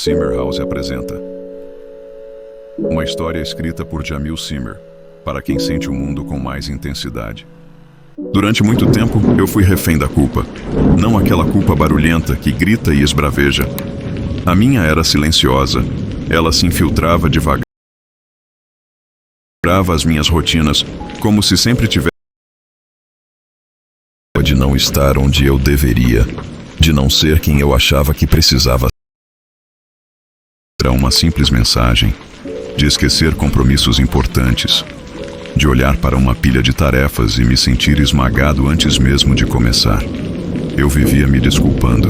Simmer House apresenta uma história escrita por Jamil Simmer, para quem sente o mundo com mais intensidade. Durante muito tempo, eu fui refém da culpa. Não aquela culpa barulhenta que grita e esbraveja. A minha era silenciosa. Ela se infiltrava devagar. Grava as minhas rotinas, como se sempre tivesse de não estar onde eu deveria, de não ser quem eu achava que precisava. Era uma simples mensagem, de esquecer compromissos importantes, de olhar para uma pilha de tarefas e me sentir esmagado antes mesmo de começar. Eu vivia me desculpando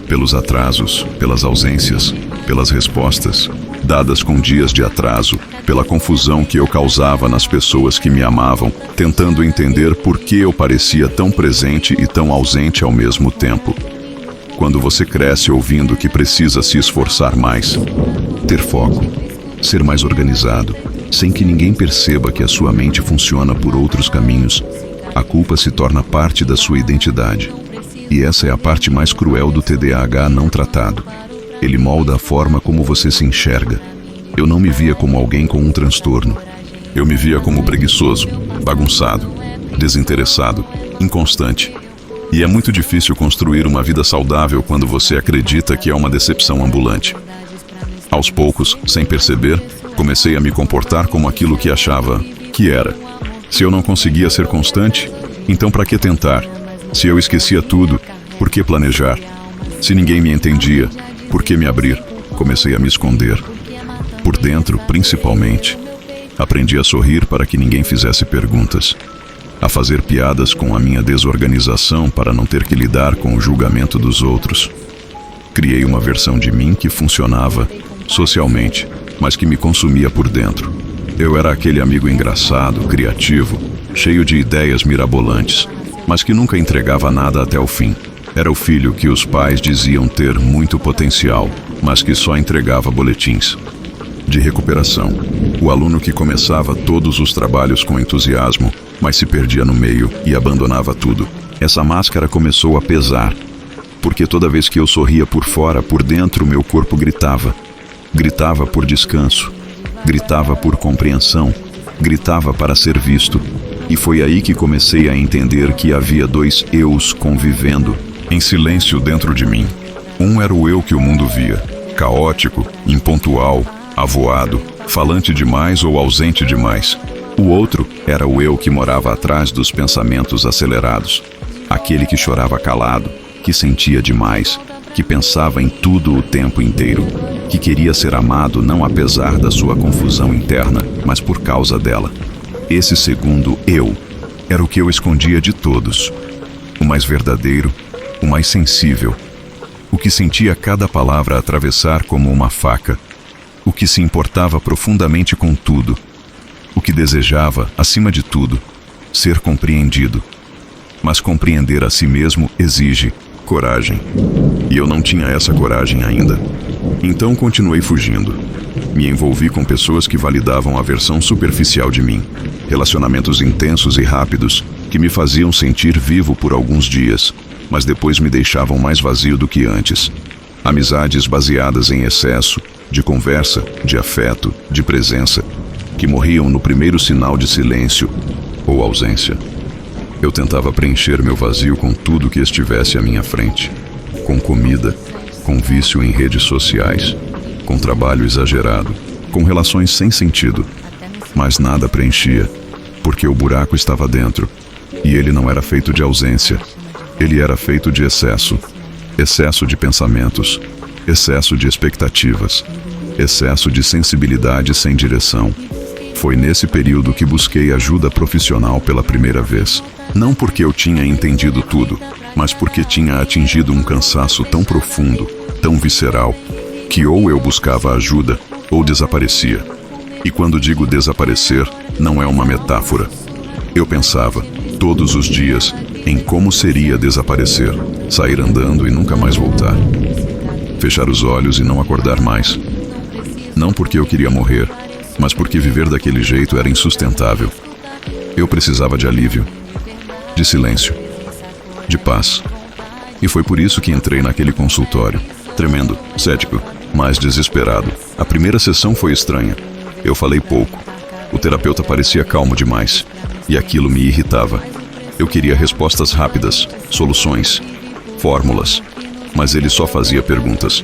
pelos atrasos, pelas ausências, pelas respostas dadas com dias de atraso, pela confusão que eu causava nas pessoas que me amavam, tentando entender por que eu parecia tão presente e tão ausente ao mesmo tempo. Quando você cresce ouvindo que precisa se esforçar mais, ter foco, ser mais organizado, sem que ninguém perceba que a sua mente funciona por outros caminhos, a culpa se torna parte da sua identidade. E essa é a parte mais cruel do TDAH não tratado. Ele molda a forma como você se enxerga. Eu não me via como alguém com um transtorno. Eu me via como preguiçoso, bagunçado, desinteressado, inconstante. E é muito difícil construir uma vida saudável quando você acredita que é uma decepção ambulante. Aos poucos, sem perceber, comecei a me comportar como aquilo que achava que era. Se eu não conseguia ser constante, então para que tentar? Se eu esquecia tudo, por que planejar? Se ninguém me entendia, por que me abrir? Comecei a me esconder. Por dentro, principalmente. Aprendi a sorrir para que ninguém fizesse perguntas. A fazer piadas com a minha desorganização para não ter que lidar com o julgamento dos outros. Criei uma versão de mim que funcionava socialmente, mas que me consumia por dentro. Eu era aquele amigo engraçado, criativo, cheio de ideias mirabolantes, mas que nunca entregava nada até o fim. Era o filho que os pais diziam ter muito potencial, mas que só entregava boletins de recuperação. O aluno que começava todos os trabalhos com entusiasmo, mas se perdia no meio e abandonava tudo. Essa máscara começou a pesar, porque toda vez que eu sorria por fora, por dentro meu corpo gritava. Gritava por descanso, gritava por compreensão, gritava para ser visto. E foi aí que comecei a entender que havia dois eus convivendo em silêncio dentro de mim. Um era o eu que o mundo via, caótico, impontual, avoado, falante demais ou ausente demais. O outro era o eu que morava atrás dos pensamentos acelerados, aquele que chorava calado, que sentia demais, que pensava em tudo o tempo inteiro, que queria ser amado não apesar da sua confusão interna, mas por causa dela. Esse segundo eu era o que eu escondia de todos, o mais verdadeiro, o mais sensível, o que sentia cada palavra atravessar como uma faca, o que se importava profundamente com tudo, o que desejava, acima de tudo, ser compreendido. Mas compreender a si mesmo exige coragem. E eu não tinha essa coragem ainda. Então continuei fugindo. Me envolvi com pessoas que validavam a versão superficial de mim. Relacionamentos intensos e rápidos que me faziam sentir vivo por alguns dias, mas depois me deixavam mais vazio do que antes. Amizades baseadas em excesso, de conversa, de afeto, de presença, que morriam no primeiro sinal de silêncio ou ausência. Eu tentava preencher meu vazio com tudo que estivesse à minha frente. Com comida, com vício em redes sociais, com trabalho exagerado, com relações sem sentido. Mas nada preenchia, porque o buraco estava dentro, e ele não era feito de ausência. Ele era feito de excesso. Excesso de pensamentos, excesso de expectativas, excesso de sensibilidade sem direção. Foi nesse período que busquei ajuda profissional pela primeira vez. Não porque eu tinha entendido tudo, mas porque tinha atingido um cansaço tão profundo, tão visceral, que ou eu buscava ajuda ou desaparecia. E quando digo desaparecer, não é uma metáfora. Eu pensava, todos os dias, em como seria desaparecer, sair andando e nunca mais voltar. Fechar os olhos e não acordar mais. Não porque eu queria morrer, mas porque viver daquele jeito era insustentável. Eu precisava de alívio, de silêncio, de paz. E foi por isso que entrei naquele consultório, tremendo, cético, mais desesperado. A primeira sessão foi estranha. Eu falei pouco. O terapeuta parecia calmo demais, e aquilo me irritava. Eu queria respostas rápidas, soluções, fórmulas, mas ele só fazia perguntas.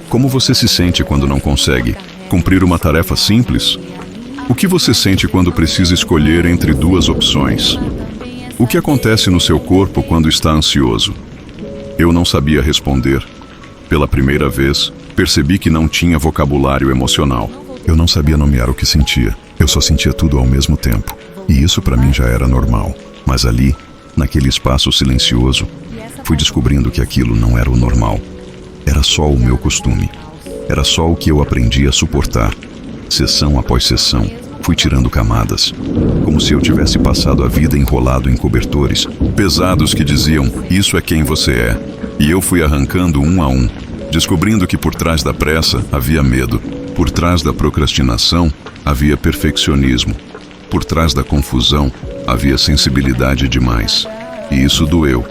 Como você se sente quando não consegue cumprir uma tarefa simples? O que você sente quando precisa escolher entre duas opções? O que acontece no seu corpo quando está ansioso? Eu não sabia responder. Pela primeira vez, percebi que não tinha vocabulário emocional. Eu não sabia nomear o que sentia. Eu só sentia tudo ao mesmo tempo. E isso para mim já era normal. Mas ali, naquele espaço silencioso, fui descobrindo que aquilo não era o normal. Era só o meu costume. Era só o que eu aprendi a suportar. Sessão após sessão, fui tirando camadas, como se eu tivesse passado a vida enrolado em cobertores pesados que diziam, isso é quem você é. E eu fui arrancando um a um, descobrindo que por trás da pressa havia medo, por trás da procrastinação havia perfeccionismo, por trás da confusão havia sensibilidade demais. E isso doeu.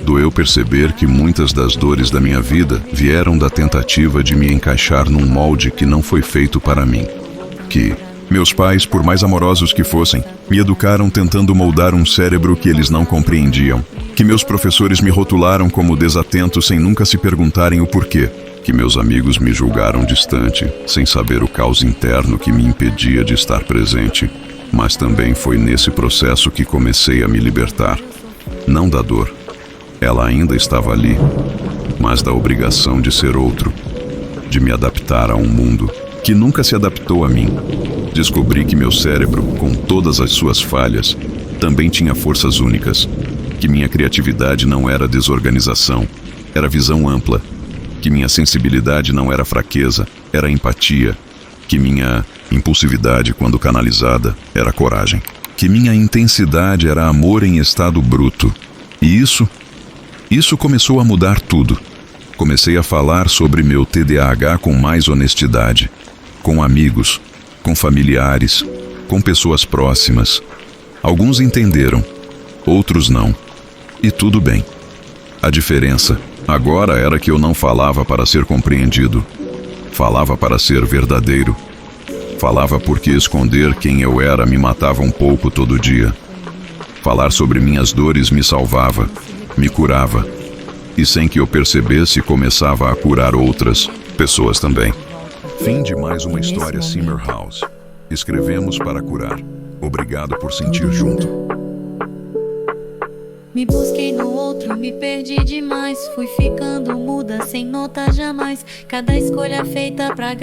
Doeu perceber que muitas das dores da minha vida vieram da tentativa de me encaixar num molde que não foi feito para mim. Que meus pais, por mais amorosos que fossem, me educaram tentando moldar um cérebro que eles não compreendiam. Que meus professores me rotularam como desatento sem nunca se perguntarem o porquê. Que meus amigos me julgaram distante, sem saber o caos interno que me impedia de estar presente. Mas também foi nesse processo que comecei a me libertar. Não da dor. Ela ainda estava ali, mas da obrigação de ser outro, de me adaptar a um mundo que nunca se adaptou a mim. Descobri que meu cérebro, com todas as suas falhas, também tinha forças únicas, que minha criatividade não era desorganização, era visão ampla, que minha sensibilidade não era fraqueza, era empatia, que minha impulsividade, quando canalizada, era coragem, que minha intensidade era amor em estado bruto. E isso começou a mudar tudo. Comecei a falar sobre meu TDAH com mais honestidade, com amigos, com familiares, com pessoas próximas. Alguns entenderam, outros não. E tudo bem. A diferença agora era que eu não falava para ser compreendido. Falava para ser verdadeiro. Falava porque esconder quem eu era me matava um pouco todo dia. Falar sobre minhas dores me salvava, me curava. E sem que eu percebesse, começava a curar outras pessoas também. Fim de mais uma história Simmer House. Escrevemos para curar. Obrigado por sentir junto. Me busquei no outro, me perdi demais. Fui ficando muda, sem nota jamais. Cada escolha feita pra agradar.